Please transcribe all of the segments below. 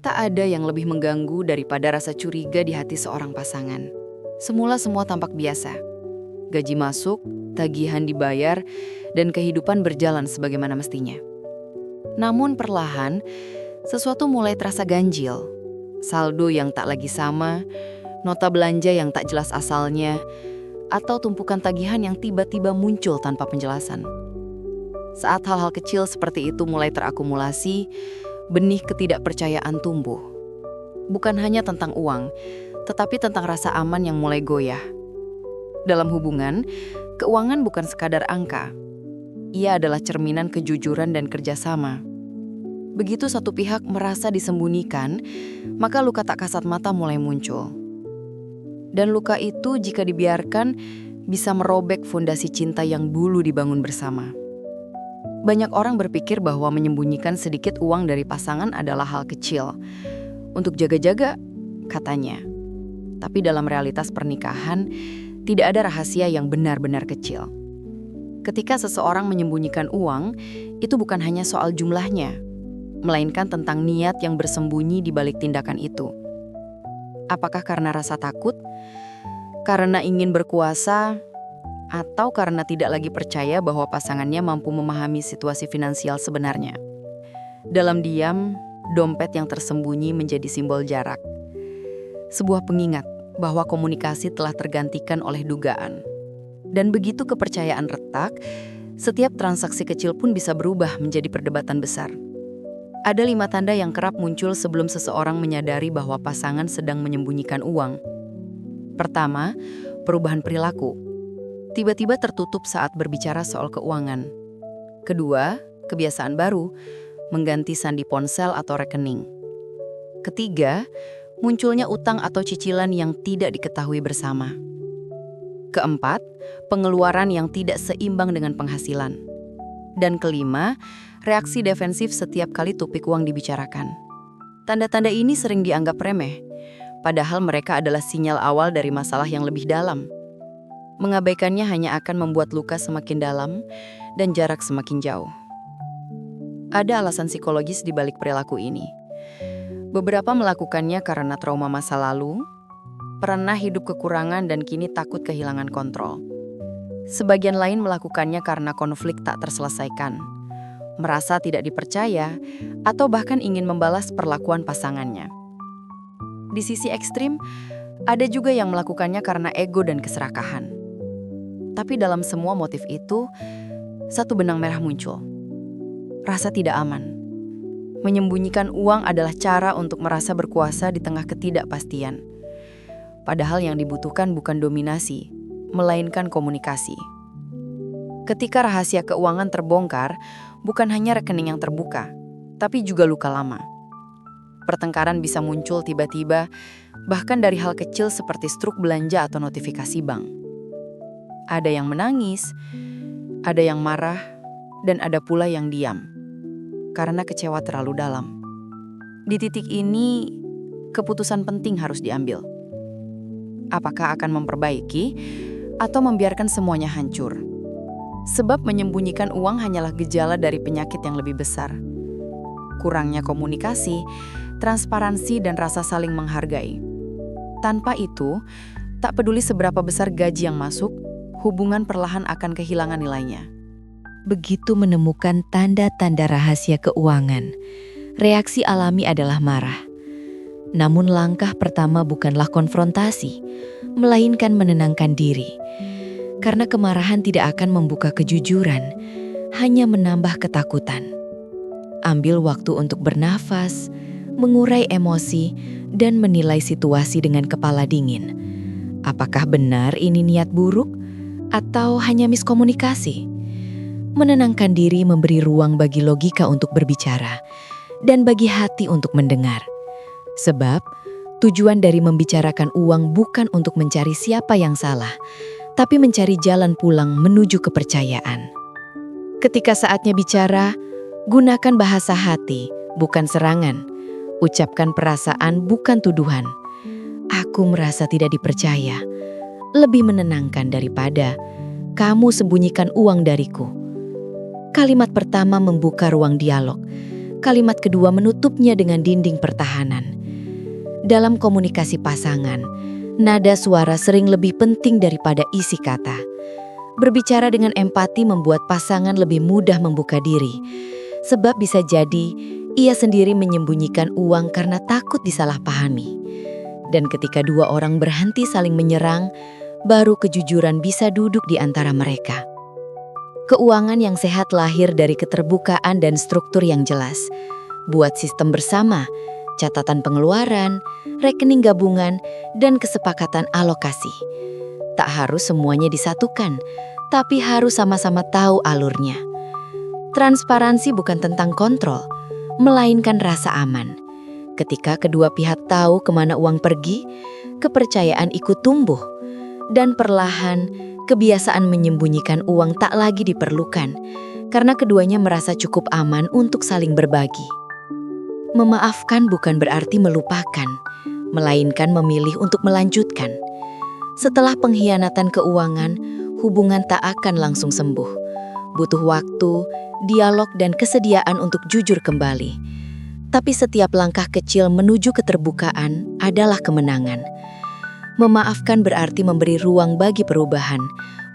Tak ada yang lebih mengganggu daripada rasa curiga di hati seorang pasangan. Semula semua tampak biasa. Gaji masuk, tagihan dibayar, dan kehidupan berjalan sebagaimana mestinya. Namun perlahan, sesuatu mulai terasa ganjil. Saldo yang tak lagi sama, nota belanja yang tak jelas asalnya, atau tumpukan tagihan yang tiba-tiba muncul tanpa penjelasan. Saat hal-hal kecil seperti itu mulai terakumulasi, benih ketidakpercayaan tumbuh. Bukan hanya tentang uang, tetapi tentang rasa aman yang mulai goyah. Dalam hubungan, keuangan bukan sekadar angka. Ia adalah cerminan kejujuran dan kerjasama. Begitu satu pihak merasa disembunyikan, maka luka tak kasat mata mulai muncul. Dan luka itu jika dibiarkan, bisa merobek fondasi cinta yang dulu dibangun bersama. Banyak orang berpikir bahwa menyembunyikan sedikit uang dari pasangan adalah hal kecil. Untuk jaga-jaga, katanya. Tapi dalam realitas pernikahan, tidak ada rahasia yang benar-benar kecil. Ketika seseorang menyembunyikan uang, itu bukan hanya soal jumlahnya, melainkan tentang niat yang bersembunyi di balik tindakan itu. Apakah karena rasa takut? Karena ingin berkuasa? Atau karena tidak lagi percaya bahwa pasangannya mampu memahami situasi finansial sebenarnya? Dalam diam, dompet yang tersembunyi menjadi simbol jarak. Sebuah pengingat bahwa komunikasi telah tergantikan oleh dugaan. Dan begitu kepercayaan retak, setiap transaksi kecil pun bisa berubah menjadi perdebatan besar. Ada 5 tanda yang kerap muncul sebelum seseorang menyadari bahwa pasangan sedang menyembunyikan uang. Pertama, perubahan perilaku. Tiba-tiba tertutup saat berbicara soal keuangan. Kedua, kebiasaan baru, mengganti sandi ponsel atau rekening. Ketiga, munculnya utang atau cicilan yang tidak diketahui bersama. Keempat, pengeluaran yang tidak seimbang dengan penghasilan. Dan kelima, reaksi defensif setiap kali topik uang dibicarakan. Tanda-tanda ini sering dianggap remeh, padahal mereka adalah sinyal awal dari masalah yang lebih dalam. Mengabaikannya hanya akan membuat luka semakin dalam dan jarak semakin jauh. Ada alasan psikologis di balik perilaku ini. Beberapa melakukannya karena trauma masa lalu, pernah hidup kekurangan dan kini takut kehilangan kontrol. Sebagian lain melakukannya karena konflik tak terselesaikan, merasa tidak dipercaya, atau bahkan ingin membalas perlakuan pasangannya. Di sisi ekstrim, ada juga yang melakukannya karena ego dan keserakahan. Tapi dalam semua motif itu, satu benang merah muncul. Rasa tidak aman. Menyembunyikan uang adalah cara untuk merasa berkuasa di tengah ketidakpastian. Padahal yang dibutuhkan bukan dominasi, melainkan komunikasi. Ketika rahasia keuangan terbongkar, bukan hanya rekening yang terbuka, tapi juga luka lama. Pertengkaran bisa muncul tiba-tiba, bahkan dari hal kecil seperti struk belanja atau notifikasi bank. Ada yang menangis, ada yang marah, dan ada pula yang diam, karena kecewa terlalu dalam. Di titik ini, keputusan penting harus diambil. Apakah akan memperbaiki, atau membiarkan semuanya hancur? Sebab menyembunyikan uang hanyalah gejala dari penyakit yang lebih besar. Kurangnya komunikasi, transparansi, dan rasa saling menghargai. Tanpa itu, tak peduli seberapa besar gaji yang masuk, hubungan perlahan akan kehilangan nilainya. Begitu menemukan tanda-tanda rahasia keuangan, reaksi alami adalah marah. Namun langkah pertama bukanlah konfrontasi, melainkan menenangkan diri. Karena kemarahan tidak akan membuka kejujuran, hanya menambah ketakutan. Ambil waktu untuk bernafas, mengurai emosi, dan menilai situasi dengan kepala dingin. Apakah benar ini niat buruk? Atau hanya miskomunikasi? Menenangkan diri memberi ruang bagi logika untuk berbicara dan bagi hati untuk mendengar. Sebab tujuan dari membicarakan uang bukan untuk mencari siapa yang salah, tapi mencari jalan pulang menuju kepercayaan. Ketika saatnya bicara, gunakan bahasa hati, bukan serangan. Ucapkan perasaan, bukan tuduhan. Aku merasa tidak dipercaya. Lebih menenangkan daripada kamu sembunyikan uang dariku. Kalimat pertama membuka ruang dialog, kalimat kedua menutupnya dengan dinding pertahanan. Dalam komunikasi pasangan, nada suara sering lebih penting daripada isi kata. Berbicara dengan empati membuat pasangan lebih mudah membuka diri, sebab bisa jadi ia sendiri menyembunyikan uang karena takut disalahpahami. Dan ketika dua orang berhenti saling menyerang, baru kejujuran bisa duduk di antara mereka. Keuangan yang sehat lahir dari keterbukaan dan struktur yang jelas. Buat sistem bersama, catatan pengeluaran, rekening gabungan, dan kesepakatan alokasi. Tak harus semuanya disatukan, tapi harus sama-sama tahu alurnya. Transparansi bukan tentang kontrol, melainkan rasa aman. Ketika kedua pihak tahu kemana uang pergi, kepercayaan ikut tumbuh. Dan perlahan, kebiasaan menyembunyikan uang tak lagi diperlukan, karena keduanya merasa cukup aman untuk saling berbagi. Memaafkan bukan berarti melupakan, melainkan memilih untuk melanjutkan. Setelah pengkhianatan keuangan, hubungan tak akan langsung sembuh. Butuh waktu, dialog, dan kesediaan untuk jujur kembali. Tapi setiap langkah kecil menuju keterbukaan adalah kemenangan. Memaafkan berarti memberi ruang bagi perubahan,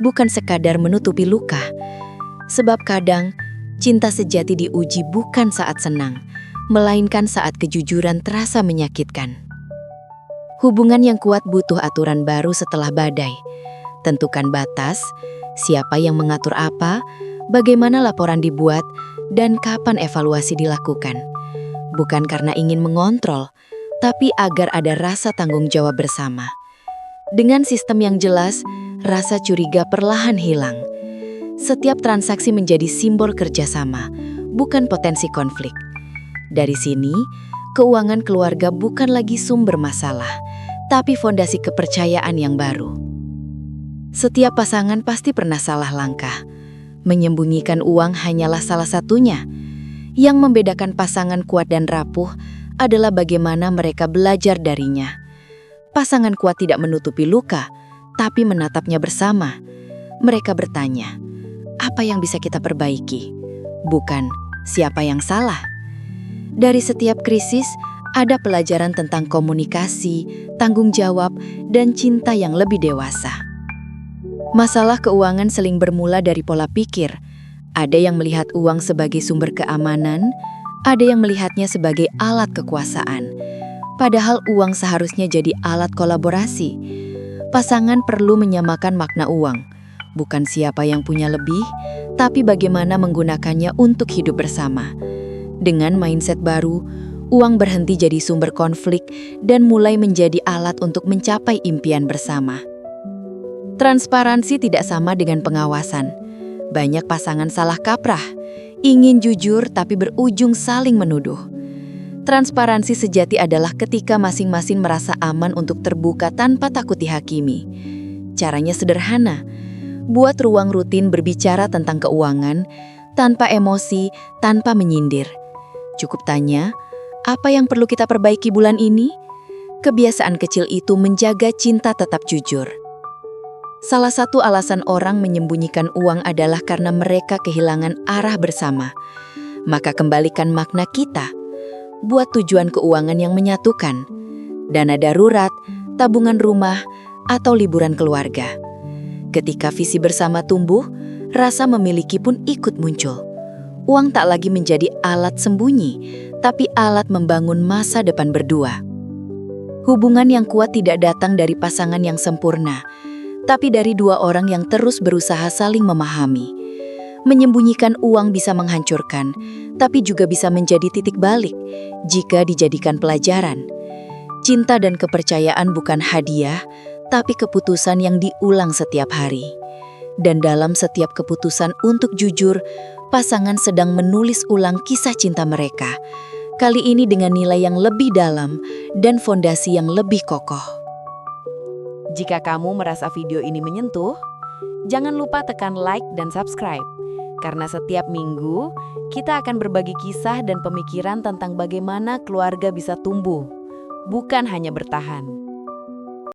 bukan sekadar menutupi luka. Sebab kadang, cinta sejati diuji bukan saat senang, melainkan saat kejujuran terasa menyakitkan. Hubungan yang kuat butuh aturan baru setelah badai. Tentukan batas, siapa yang mengatur apa, bagaimana laporan dibuat, dan kapan evaluasi dilakukan. Bukan karena ingin mengontrol, tapi agar ada rasa tanggung jawab bersama. Dengan sistem yang jelas, rasa curiga perlahan hilang. Setiap transaksi menjadi simbol kerjasama, bukan potensi konflik. Dari sini, keuangan keluarga bukan lagi sumber masalah, tapi fondasi kepercayaan yang baru. Setiap pasangan pasti pernah salah langkah. Menyembunyikan uang hanyalah salah satunya. Yang membedakan pasangan kuat dan rapuh adalah bagaimana mereka belajar darinya. Pasangan kuat tidak menutupi luka, tapi menatapnya bersama. Mereka bertanya, apa yang bisa kita perbaiki? Bukan siapa yang salah. Dari setiap krisis, ada pelajaran tentang komunikasi, tanggung jawab, dan cinta yang lebih dewasa. Masalah keuangan sering bermula dari pola pikir. Ada yang melihat uang sebagai sumber keamanan, ada yang melihatnya sebagai alat kekuasaan. Padahal uang seharusnya jadi alat kolaborasi. Pasangan perlu menyamakan makna uang, bukan siapa yang punya lebih, tapi bagaimana menggunakannya untuk hidup bersama. Dengan mindset baru, uang berhenti jadi sumber konflik dan mulai menjadi alat untuk mencapai impian bersama. Transparansi tidak sama dengan pengawasan. Banyak pasangan salah kaprah, ingin jujur tapi berujung saling menuduh. Transparansi sejati adalah ketika masing-masing merasa aman untuk terbuka tanpa takut dihakimi. Caranya sederhana, buat ruang rutin berbicara tentang keuangan, tanpa emosi, tanpa menyindir. Cukup tanya, apa yang perlu kita perbaiki bulan ini? Kebiasaan kecil itu menjaga cinta tetap jujur. Salah satu alasan orang menyembunyikan uang adalah karena mereka kehilangan arah bersama. Maka kembalikan makna kita. Buat tujuan keuangan yang menyatukan. Dana darurat, tabungan rumah, atau liburan keluarga. Ketika visi bersama tumbuh, rasa memiliki pun ikut muncul. Uang tak lagi menjadi alat sembunyi, tapi alat membangun masa depan berdua. Hubungan yang kuat tidak datang dari pasangan yang sempurna, tapi dari dua orang yang terus berusaha saling memahami. Menyembunyikan uang bisa menghancurkan, tapi juga bisa menjadi titik balik jika dijadikan pelajaran. Cinta dan kepercayaan bukan hadiah, tapi keputusan yang diulang setiap hari. Dan dalam setiap keputusan untuk jujur, pasangan sedang menulis ulang kisah cinta mereka. Kali ini dengan nilai yang lebih dalam dan fondasi yang lebih kokoh. Jika kamu merasa video ini menyentuh, jangan lupa tekan like dan subscribe. Karena setiap minggu, kita akan berbagi kisah dan pemikiran tentang bagaimana keluarga bisa tumbuh, bukan hanya bertahan.